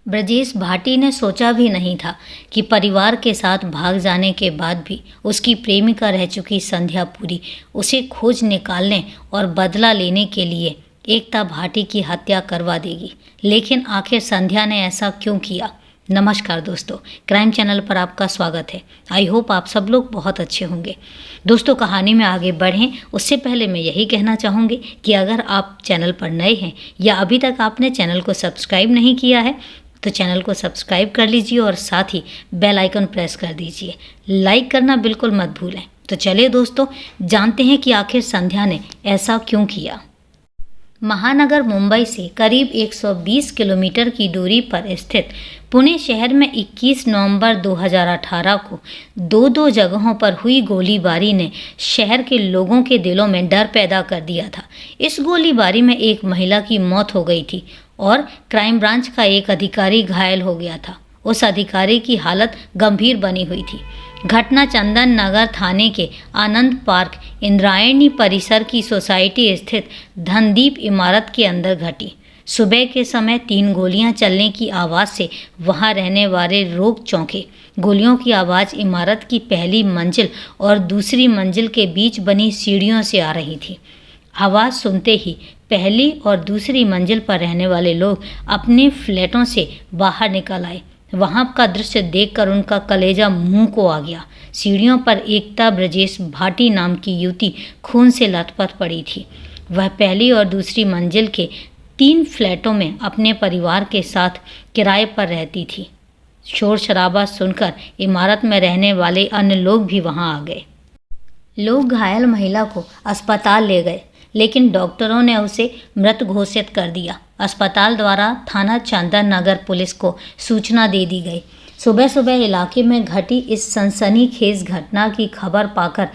ब्रजेश भाटी ने सोचा भी नहीं था कि परिवार के साथ भाग जाने के बाद भी उसकी प्रेमिका रह चुकी संध्या पुरी उसे खोज निकालने और बदला लेने के लिए एकता भाटी की हत्या करवा देगी। लेकिन आखिर संध्या ने ऐसा क्यों किया? नमस्कार दोस्तों, क्राइम चैनल पर आपका स्वागत है। आई होप आप सब लोग बहुत अच्छे होंगे। दोस्तों, कहानी में आगे बढ़ें उससे पहले मैं यही कहना चाहूँगी कि अगर आप चैनल पर नए हैं या अभी तक आपने चैनल को सब्सक्राइब नहीं किया है तो चैनल को सब्सक्राइब कर लीजिए और साथ ही बेल आइकन प्रेस कर दीजिए। लाइक करना बिल्कुल मत भूलें। तो चलिए दोस्तों, जानते हैं कि आखिर संध्या ने ऐसा क्यों किया। महानगर मुंबई से करीब 120 किलोमीटर की दूरी पर स्थित पुणे शहर में 21 नवंबर 2018 को दो जगहों पर हुई गोलीबारी ने शहर के लोगों के दिलों में डर पैदा कर दिया था। इस गोलीबारी में एक महिला की मौत हो गई थी और क्राइम ब्रांच का एक अधिकारी घायल हो गया था। उस अधिकारी की हालत गंभीर बनी हुई थी। घटना चंदन नगर थाने के आनंद पार्क इंद्रायणी परिसर की सोसाइटी स्थित धनदीप इमारत के अंदर घटी। सुबह के समय 3 गोलियां चलने की आवाज़ से वहां रहने वाले लोग चौंके। गोलियों की आवाज़ इमारत की पहली मंजिल और दूसरी मंजिल के बीच बनी सीढ़ियों से आ रही थी। आवाज़ सुनते ही पहली और दूसरी मंजिल पर रहने वाले लोग अपने फ्लैटों से बाहर निकल आए। वहां का दृश्य देखकर उनका कलेजा मुंह को आ गया। सीढ़ियों पर एकता ब्रजेश भाटी नाम की युवती खून से लथपथ पड़ी थी। वह पहली और दूसरी मंजिल के 3 फ्लैटों में अपने परिवार के साथ किराए पर रहती थी। शोर शराबा सुनकर इमारत में रहने वाले अन्य लोग भी वहां आ गए। लोग घायल महिला को अस्पताल ले गए, लेकिन डॉक्टरों ने उसे मृत घोषित कर दिया। अस्पताल द्वारा थाना चंदन नगर पुलिस को सूचना दे दी गई। सुबह सुबह इलाके में घटी इस सनसनीखेज घटना की खबर पाकर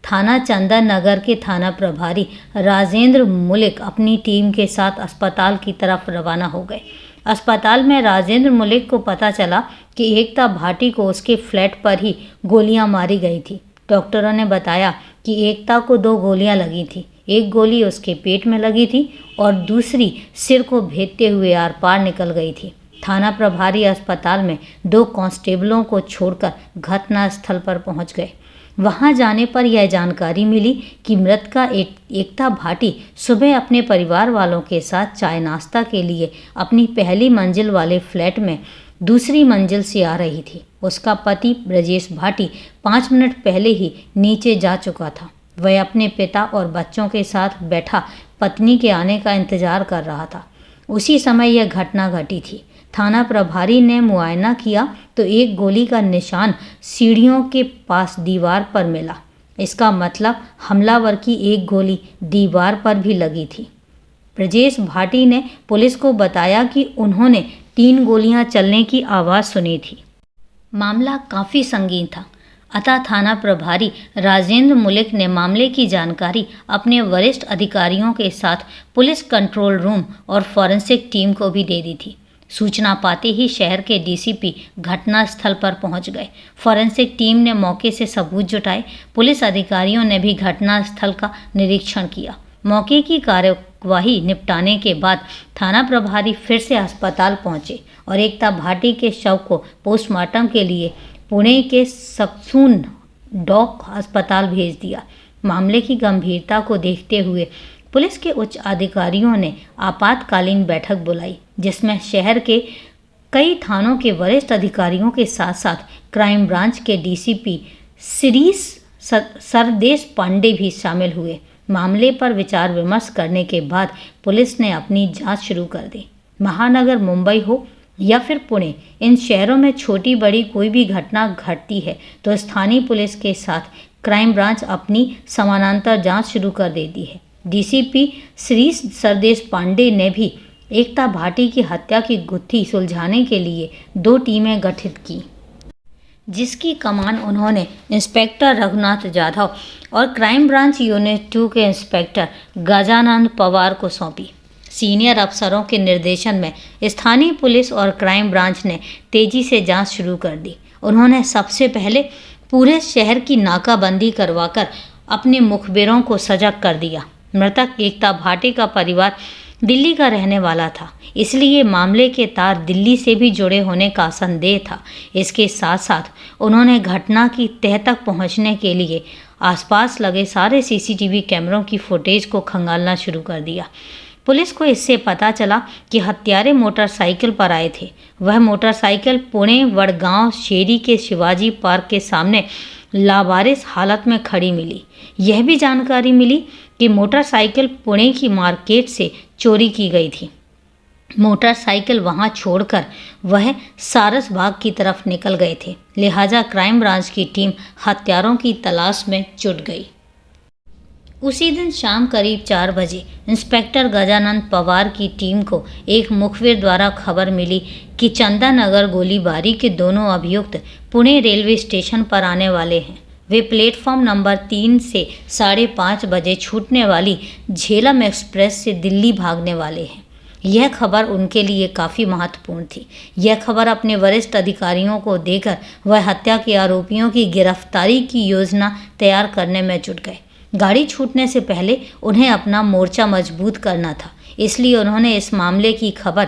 थाना चंदन नगर के थाना प्रभारी राजेंद्र मुलिक अपनी टीम के साथ अस्पताल की तरफ रवाना हो गए। अस्पताल में राजेंद्र मुलिक को पता चला कि एकता भाटी को उसके फ्लैट पर ही गोलियां मारी गई थी। डॉक्टरों ने बताया कि एकता को 2 गोलियां लगी थी। एक गोली उसके पेट में लगी थी और दूसरी सिर को भेदते हुए आर पार निकल गई थी। थाना प्रभारी अस्पताल में 2 कांस्टेबलों को छोड़कर घटनास्थल पर पहुंच गए। वहां जाने पर यह जानकारी मिली कि मृतका एकता भाटी सुबह अपने परिवार वालों के साथ चाय नाश्ता के लिए अपनी पहली मंजिल वाले फ्लैट में दूसरी मंजिल से आ रही थी। उसका पति ब्रजेश भाटी 5 मिनट पहले ही नीचे जा चुका था। वह अपने पिता और बच्चों के साथ बैठा पत्नी के आने का इंतजार कर रहा था। उसी समय यह घटना घटी थी। थाना प्रभारी ने मुआयना किया तो एक गोली का निशान सीढ़ियों के पास दीवार पर मिला। इसका मतलब हमलावर की एक गोली दीवार पर भी लगी थी। ब्रजेश भाटी ने पुलिस को बताया कि उन्होंने 3 गोलियां चलने की आवाज़ सुनी थी। मामला काफ़ी संगीन था, अतः थाना प्रभारी राजेंद्र मुलिक ने मामले की जानकारी अपने वरिष्ठ अधिकारियों के साथ पुलिस कंट्रोल रूम और फॉरेंसिक टीम को भी दे दी थी। सूचना पाते ही शहर के डीसीपी घटनास्थल पर पहुंच गए। फॉरेंसिक टीम ने मौके से सबूत जुटाए। पुलिस अधिकारियों ने भी घटनास्थल का निरीक्षण किया। मौके की कार्यवाही निपटाने के बाद थाना प्रभारी फिर से अस्पताल पहुंचे और एकता भाटी के शव को पोस्टमार्टम के लिए पुणे के सक्सून डॉक अस्पताल भेज दिया। मामले की गंभीरता को देखते हुए पुलिस के उच्च अधिकारियों ने आपातकालीन बैठक बुलाई, जिसमें शहर के कई थानों के वरिष्ठ अधिकारियों के साथ साथ क्राइम ब्रांच के डीसीपी श्री सरदेश पांडे भी शामिल हुए। मामले पर विचार विमर्श करने के बाद पुलिस ने अपनी जांच शुरू कर दी। महानगर मुंबई हो या फिर पुणे, इन शहरों में छोटी बड़ी कोई भी घटना घटती है तो स्थानीय पुलिस के साथ क्राइम ब्रांच अपनी समानांतर जांच शुरू कर देती है। डीसीपी श्री सरदेश पांडे ने भी एकता भाटी की हत्या की गुत्थी सुलझाने के लिए 2 टीमें गठित की, जिसकी कमान उन्होंने इंस्पेक्टर रघुनाथ जाधव और क्राइम ब्रांच यूनिट 2 के इंस्पेक्टर गजानंद पवार को सौंपी। सीनियर अफसरों के निर्देशन में स्थानीय पुलिस और क्राइम ब्रांच ने तेजी से जांच शुरू कर दी। उन्होंने सबसे पहले पूरे शहर की नाकाबंदी करवाकर अपने मुखबिरों को सजग कर दिया। मृतक एकता भाटी का परिवार दिल्ली का रहने वाला था। इसलिए मामले के तार दिल्ली से भी जुड़े होने का संदेह था। इसके साथ साथ उन्होंने घटना की तह तक पहुंचने के लिए आसपास लगे सारे सीसीटीवी कैमरों की फुटेज को खंगालना शुरू कर दिया। पुलिस को इससे पता चला कि हत्यारे मोटरसाइकिल पर आए थे। वह मोटरसाइकिल पुणे वडगांव शेरी के शिवाजी पार्क के सामने लावारिस हालत में खड़ी मिली। यह भी जानकारी मिली कि मोटरसाइकिल पुणे की मार्केट से चोरी की गई थी। मोटरसाइकिल वहां छोड़कर वह सारसबाग की तरफ निकल गए थे। लिहाजा क्राइम ब्रांच की टीम हत्यारों की तलाश में जुट गई। उसी दिन शाम करीब 4 बजे इंस्पेक्टर गजानंद पवार की टीम को एक मुखबिर द्वारा खबर मिली कि चंदानगर गोलीबारी के दोनों अभियुक्त पुणे रेलवे स्टेशन पर आने वाले हैं। वे प्लेटफॉर्म नंबर 3 से 5:30 बजे छूटने वाली झेलम एक्सप्रेस से दिल्ली भागने वाले हैं। यह खबर उनके लिए काफ़ी महत्वपूर्ण थी। यह खबर अपने वरिष्ठ अधिकारियों को देकर वह हत्या के आरोपियों की गिरफ्तारी की योजना तैयार करने में जुट गए। गाड़ी छूटने से पहले उन्हें अपना मोर्चा मजबूत करना था, इसलिए उन्होंने इस मामले की खबर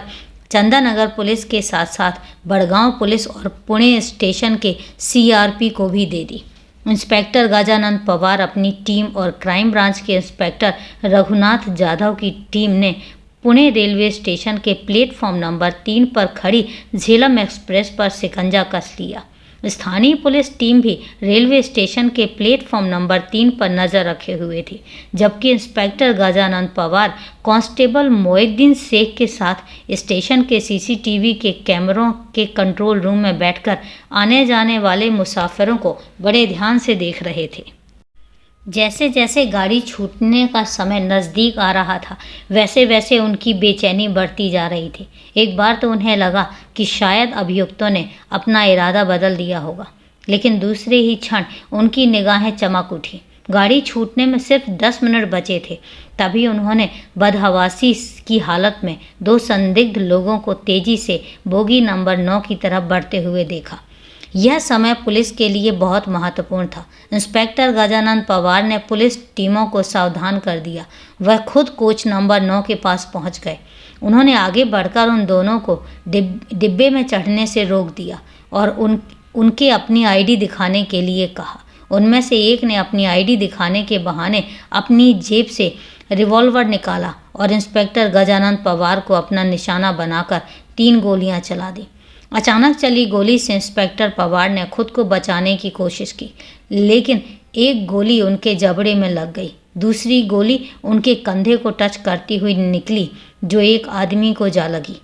चंदानगर पुलिस के साथ साथ बड़गांव पुलिस और पुणे स्टेशन के सीआरपी को भी दे दी। इंस्पेक्टर गजानंद पवार अपनी टीम और क्राइम ब्रांच के इंस्पेक्टर रघुनाथ जाधव की टीम ने पुणे रेलवे स्टेशन के प्लेटफॉर्म नंबर 3 पर खड़ी झेलम एक्सप्रेस पर शिकंजा कस लिया। स्थानीय पुलिस टीम भी रेलवे स्टेशन के प्लेटफॉर्म नंबर 3 पर नजर रखे हुए थी, जबकि इंस्पेक्टर गजानंद पवार कांस्टेबल मोइनुद्दीन शेख के साथ स्टेशन के सीसीटीवी के कैमरों के कंट्रोल रूम में बैठकर आने जाने वाले मुसाफिरों को बड़े ध्यान से देख रहे थे। जैसे जैसे गाड़ी छूटने का समय नज़दीक आ रहा था, वैसे वैसे उनकी बेचैनी बढ़ती जा रही थी। एक बार तो उन्हें लगा कि शायद अभियुक्तों ने अपना इरादा बदल दिया होगा, लेकिन दूसरे ही क्षण उनकी निगाहें चमक उठी। गाड़ी छूटने में सिर्फ 10 मिनट बचे थे, तभी उन्होंने बदहवासी की हालत में 2 संदिग्ध लोगों को तेजी से बोगी नंबर 9 की तरफ बढ़ते हुए देखा। यह समय पुलिस के लिए बहुत महत्वपूर्ण था। इंस्पेक्टर गजानंद पवार ने पुलिस टीमों को सावधान कर दिया। वह खुद कोच नंबर 9 के पास पहुंच गए। उन्होंने आगे बढ़कर उन दोनों को डिब्बे में चढ़ने से रोक दिया और उनके अपनी आईडी दिखाने के लिए कहा। उनमें से एक ने अपनी आईडी दिखाने के बहाने अपनी जेब से रिवॉल्वर निकाला और इंस्पेक्टर गजानंद पवार को अपना निशाना बनाकर 3 गोलियां चला दी। अचानक चली गोली से इंस्पेक्टर पवार ने खुद को बचाने की कोशिश की, लेकिन एक गोली उनके जबड़े में लग गई। दूसरी गोली उनके कंधे को टच करती हुई निकली, जो एक आदमी को जा लगी।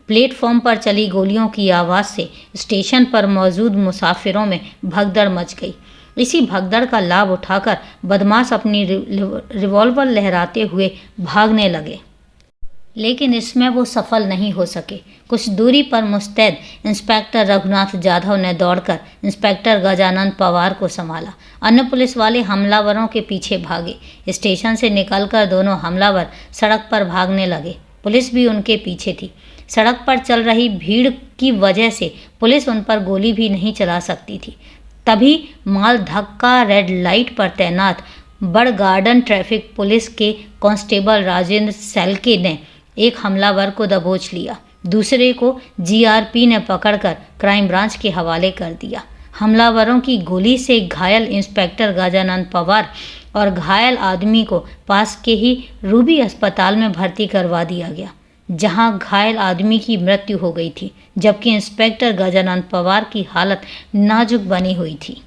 प्लेटफॉर्म पर चली गोलियों की आवाज़ से स्टेशन पर मौजूद मुसाफिरों में भगदड़ मच गई। इसी भगदड़ का लाभ उठाकर बदमाश अपनी रिवॉल्वर लहराते हुए भागने लगे, लेकिन इसमें वो सफल नहीं हो सके। कुछ दूरी पर मुस्तैद इंस्पेक्टर रघुनाथ जाधव ने दौड़कर इंस्पेक्टर गजानंद पवार को संभाला। अन्य पुलिस वाले हमलावरों के पीछे भागे। स्टेशन से निकलकर दोनों हमलावर सड़क पर भागने लगे। पुलिस भी उनके पीछे थी। सड़क पर चल रही भीड़ की वजह से पुलिस उन पर गोली भी नहीं चला सकती थी। तभी माल धक्का रेड लाइट पर तैनात बड़ गार्डन ट्रैफिक पुलिस के कांस्टेबल राजेंद्र सैलके ने एक हमलावर को दबोच लिया। दूसरे को जीआरपी ने पकड़कर क्राइम ब्रांच के हवाले कर दिया। हमलावरों की गोली से घायल इंस्पेक्टर गजानंद पवार और घायल आदमी को पास के ही रूबी अस्पताल में भर्ती करवा दिया गया, जहां घायल आदमी की मृत्यु हो गई थी, जबकि इंस्पेक्टर गजानंद पवार की हालत नाजुक बनी हुई थी।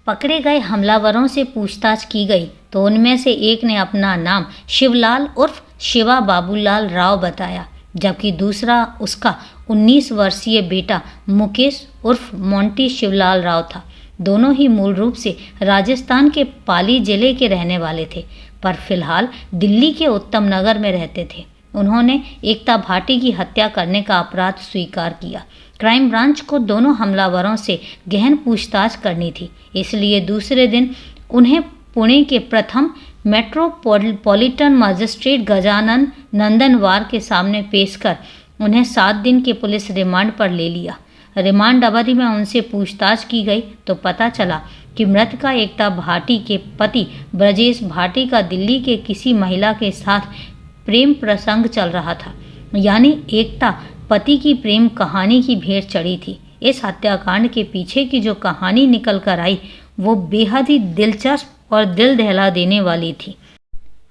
पकड़े गए हमलावरों से पूछताछ की गई तो उनमें से एक ने अपना नाम शिवलाल उर्फ शिवा बाबूलाल राव बताया, जबकि दूसरा उसका 19 वर्षीय बेटा मुकेश उर्फ मोंटी शिवलाल राव था। दोनों ही मूल रूप से राजस्थान के पाली जिले के रहने वाले थे, पर फिलहाल दिल्ली के उत्तम नगर में रहते थे। उन्होंने एकता भाटी की हत्या करने का अपराध स्वीकार किया। क्राइम ब्रांच को दोनों हमलावरों से गहन पूछताछ करनी थी, इसलिए दूसरे दिन उन्हें पुणे के प्रथम मेट्रोपॉलिटन मजिस्ट्रेट गजानन नंदनवार के सामने पेश कर उन्हें 7 दिन के पुलिस रिमांड पर ले लिया। रिमांड अवधि में उनसे पूछताछ की गई तो पता चला कि मृतका एकता भाटी के पति ब्रजेश भाटी का दिल्ली के किसी महिला के साथ प्रेम प्रसंग चल रहा था। यानी एकता पति की प्रेम कहानी की भेंट चढ़ी थी। इस हत्याकांड के पीछे की जो कहानी निकल कर आई वो बेहद ही दिलचस्प और दिल दहला देने वाली थी।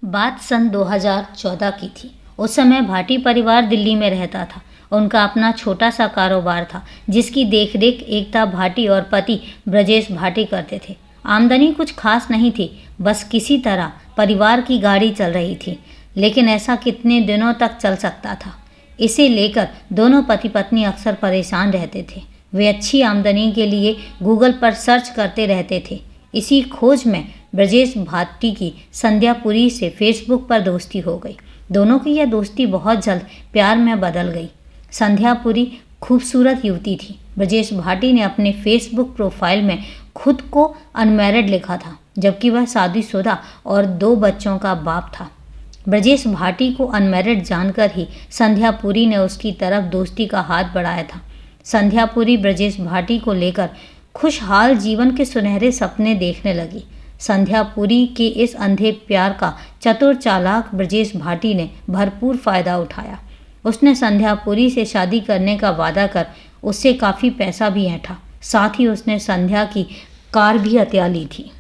बात सन 2014 की थी। उस समय भाटी परिवार दिल्ली में रहता था। उनका अपना छोटा सा कारोबार था जिसकी देखरेख एकता भाटी और पति ब्रजेश भाटी करते थे। आमदनी कुछ खास नहीं थी, बस किसी तरह परिवार की गाड़ी चल रही थी। लेकिन ऐसा कितने दिनों तक चल सकता था, इसे लेकर दोनों पति पत्नी अक्सर परेशान रहते थे। वे अच्छी आमदनी के लिए गूगल पर सर्च करते रहते थे। इसी खोज में ब्रजेश भाटी की संध्या पुरी से फेसबुक पर दोस्ती हो गई। दोनों की यह दोस्ती बहुत जल्द प्यार में बदल गई। संध्या पुरी खूबसूरत युवती थी। ब्रजेश भाटी ने अपने फेसबुक प्रोफाइल में खुद को अनमैरिड लिखा था, जबकि वह शादीशुदा और 2 बच्चों का बाप था। ब्रजेश भाटी को अनमैरिड जानकर ही संध्या पुरी ने उसकी तरफ दोस्ती का हाथ बढ़ाया था। संध्या पुरी ब्रजेश भाटी को लेकर खुशहाल जीवन के सुनहरे सपने देखने लगी। संध्या पुरी के इस अंधे प्यार का चतुर चालाक ब्रजेश भाटी ने भरपूर फायदा उठाया। उसने संध्या पुरी से शादी करने का वादा कर उससे काफ़ी पैसा भी ऐंठा। साथ ही उसने संध्या की कार भी हत्या ली थी।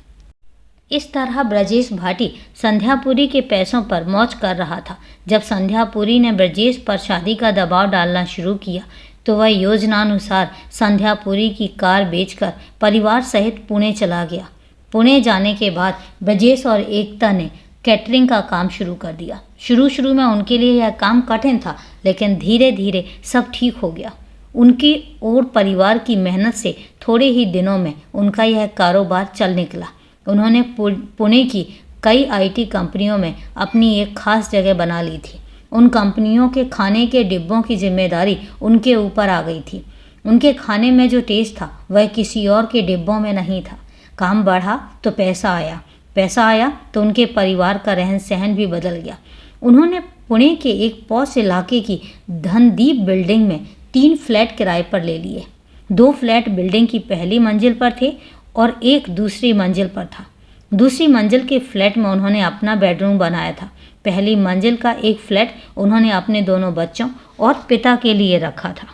इस तरह ब्रजेश भाटी संध्या पुरी के पैसों पर मौज कर रहा था। जब संध्या पुरी ने ब्रजेश पर शादी का दबाव डालना शुरू किया तो वह योजनानुसार संध्या पुरी की कार बेचकर परिवार सहित पुणे चला गया। पुणे जाने के बाद ब्रजेश और एकता ने कैटरिंग का काम शुरू कर दिया। शुरू में उनके लिए यह काम कठिन था, लेकिन धीरे धीरे सब ठीक हो गया। उनकी और परिवार की मेहनत से थोड़े ही दिनों में उनका यह कारोबार चल निकला। उन्होंने पुणे की कई आईटी कंपनियों में अपनी एक खास जगह बना ली थी। उन कंपनियों के खाने के डिब्बों की जिम्मेदारी उनके ऊपर आ गई थी। उनके खाने में जो टेस्ट था वह किसी और के डिब्बों में नहीं था। काम बढ़ा तो पैसा आया तो उनके परिवार का रहन सहन भी बदल गया। उन्होंने पुणे के एक पॉश इलाके की धनदीप बिल्डिंग में 3 फ्लैट किराए पर ले लिए। 2 फ्लैट बिल्डिंग की पहली मंजिल पर थे और एक दूसरी मंजिल पर था। दूसरी मंजिल के फ्लैट में उन्होंने अपना बेडरूम बनाया था। पहली मंजिल का एक फ्लैट उन्होंने अपने दोनों बच्चों और पिता के लिए रखा था।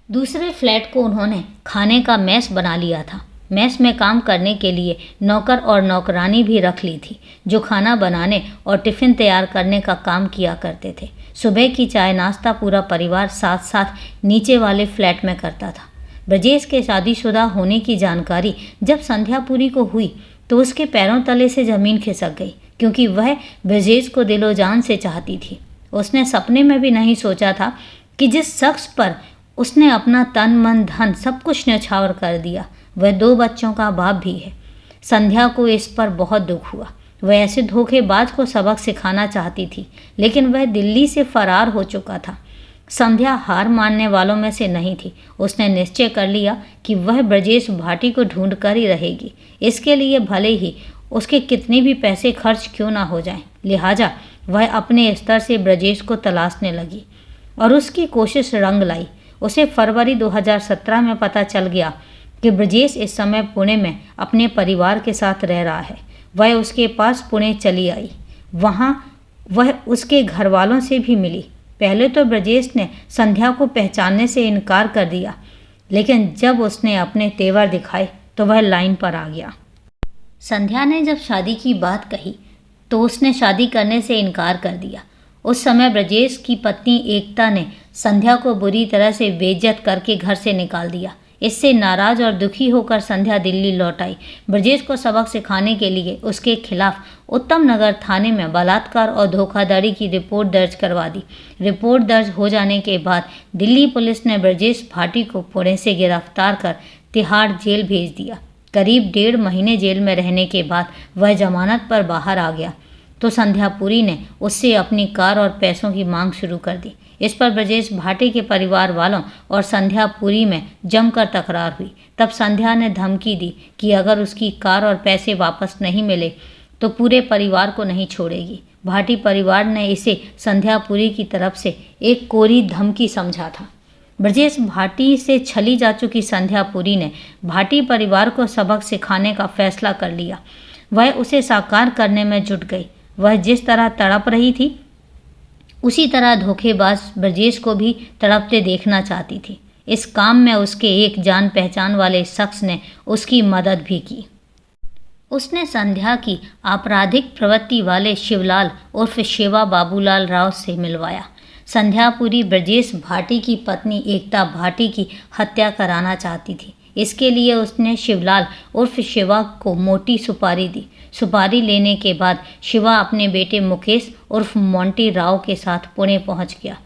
दूसरे फ्लैट को उन्होंने खाने का मेस बना लिया था। मेस में काम करने के लिए नौकर और नौकरानी भी रख ली थी, जो खाना बनाने और टिफ़िन तैयार करने का काम किया करते थे। सुबह की चाय नाश्ता पूरा परिवार साथ साथ नीचे वाले फ्लैट में करता था। ब्रजेश के शादीशुदा होने की जानकारी जब संध्या पुरी को हुई तो उसके पैरों तले से ज़मीन खिसक गई, क्योंकि वह ब्रजेश को दिलो जान से चाहती थी। उसने सपने में भी नहीं सोचा था कि जिस शख्स पर उसने अपना तन मन धन सब कुछ न्यौछावर कर दिया वह 2 बच्चों का बाप भी है। संध्या को इस पर बहुत दुख हुआ। वह ऐसे धोखेबाज को सबक सिखाना चाहती थी, लेकिन वह दिल्ली से फरार हो चुका था। संध्या हार मानने वालों में से नहीं थी। उसने निश्चय कर लिया कि वह ब्रजेश भाटी को ढूंढ कर ही रहेगी, इसके लिए भले ही उसके कितने भी पैसे खर्च क्यों ना हो जाएं। लिहाजा वह अपने स्तर से ब्रजेश को तलाशने लगी और उसकी कोशिश रंग लाई। उसे फरवरी 2017 में पता चल गया कि ब्रजेश इस समय पुणे में अपने परिवार के साथ रह रहा है। वह उसके पास पुणे चली आई। वहाँ वह उसके घर वालों से भी मिली। पहले तो ब्रजेश ने संध्या को पहचानने से इनकार कर दिया, लेकिन जब उसने अपने तेवर दिखाए तो वह लाइन पर आ गया। संध्या ने जब शादी की बात कही तो उसने शादी करने से इनकार कर दिया। उस समय ब्रजेश की पत्नी एकता ने संध्या को बुरी तरह से बेइज्जत करके घर से निकाल दिया। इससे नाराज और दुखी होकर संध्या दिल्ली लौट आई। ब्रजेश को सबक सिखाने के लिए उसके खिलाफ उत्तम नगर थाने में बलात्कार और धोखाधड़ी की रिपोर्ट दर्ज करवा दी। रिपोर्ट दर्ज हो जाने के बाद दिल्ली पुलिस ने ब्रजेश भाटी को पुणे से गिरफ्तार कर तिहाड़ जेल भेज दिया। करीब 1.5 महीने जेल में रहने के बाद वह जमानत पर बाहर आ गया तो संध्या पुरी ने उससे अपनी कार और पैसों की मांग शुरू कर दी। इस पर ब्रजेश भाटी के परिवार वालों और संध्या पुरी में जमकर तकरार हुई। तब संध्या ने धमकी दी कि अगर उसकी कार और पैसे वापस नहीं मिले तो पूरे परिवार को नहीं छोड़ेगी। भाटी परिवार ने इसे संध्या पुरी की तरफ से एक कोरी धमकी समझा था। ब्रजेश भाटी से छली जा चुकी संध्या पुरी ने भाटी परिवार को सबक सिखाने का फैसला कर लिया। वह उसे साकार करने में जुट गई। वह जिस तरह तड़प रही थी उसी तरह धोखेबाज ब्रजेश को भी तड़पते देखना चाहती थी। इस काम में उसके एक जान पहचान वाले शख्स ने उसकी मदद भी की। उसने संध्या की आपराधिक प्रवृत्ति वाले शिवलाल उर्फ शिवा बाबूलाल राव से मिलवाया। संध्यापुरी ब्रजेश भाटी की पत्नी एकता भाटी की हत्या कराना चाहती थी। इसके लिए उसने शिवलाल उर्फ शिवा को मोटी सुपारी दी। सुपारी लेने के बाद शिवा अपने बेटे मुकेश उर्फ मोंटी राव के साथ पुणे पहुंच गया।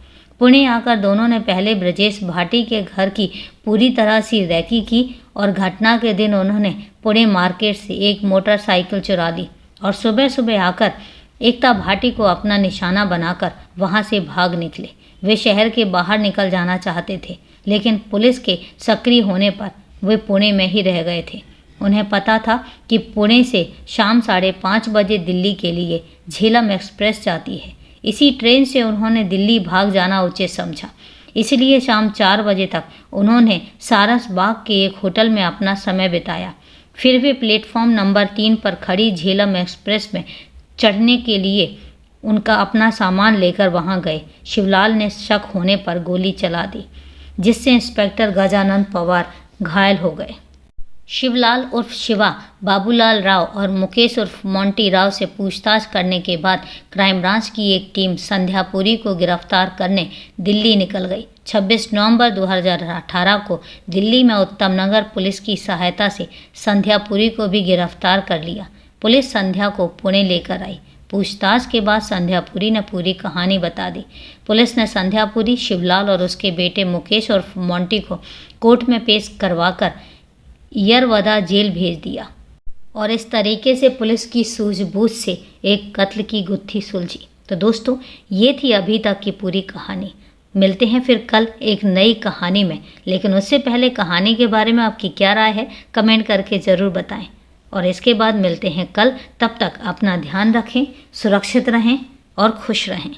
पुणे आकर दोनों ने पहले ब्रजेश भाटी के घर की पूरी तरह से रेकी की और घटना के दिन उन्होंने पुणे मार्केट से एक मोटरसाइकिल चुरा ली और सुबह सुबह आकर एकता भाटी को अपना निशाना बनाकर वहां से भाग निकले। वे शहर के बाहर निकल जाना चाहते थे, लेकिन पुलिस के सक्रिय होने पर वे पुणे में ही रह गए थे। उन्हें पता था कि पुणे से शाम 5:30 बजे दिल्ली के लिए झेलम एक्सप्रेस जाती है। इसी ट्रेन से उन्होंने दिल्ली भाग जाना उचित समझा। इसलिए शाम 4 बजे तक उन्होंने सारस बाग के एक होटल में अपना समय बिताया। फिर वे प्लेटफॉर्म नंबर 3 पर खड़ी झेलम एक्सप्रेस में चढ़ने के लिए उनका अपना सामान लेकर वहां गए। शिवलाल ने शक होने पर गोली चला दी, जिससे इंस्पेक्टर गजानंद पवार घायल हो गए। शिवलाल उर्फ शिवा बाबूलाल राव और मुकेश उर्फ मोंटी राव से पूछताछ करने के बाद क्राइम ब्रांच की एक टीम संध्यापुरी को गिरफ्तार करने दिल्ली निकल गई। 26 नवंबर 2018 को दिल्ली में उत्तम नगर पुलिस की सहायता से संध्यापुरी को भी गिरफ्तार कर लिया। पुलिस संध्या को पुणे लेकर आई। पूछताछ के बाद संध्यापुरी ने पूरी कहानी बता दी। पुलिस ने संध्यापुरी, शिवलाल और उसके बेटे मुकेश और मोंटी को कोर्ट में पेश करवाकर यरवदा जेल भेज दिया और इस तरीके से पुलिस की सूझबूझ से एक कत्ल की गुत्थी सुलझी। तो दोस्तों, ये थी अभी तक की पूरी कहानी। मिलते हैं फिर कल एक नई कहानी में, लेकिन उससे पहले कहानी के बारे में आपकी क्या राय है कमेंट करके ज़रूर बताएं। और इसके बाद मिलते हैं कल। तब तक अपना ध्यान रखें, सुरक्षित रहें और खुश रहें।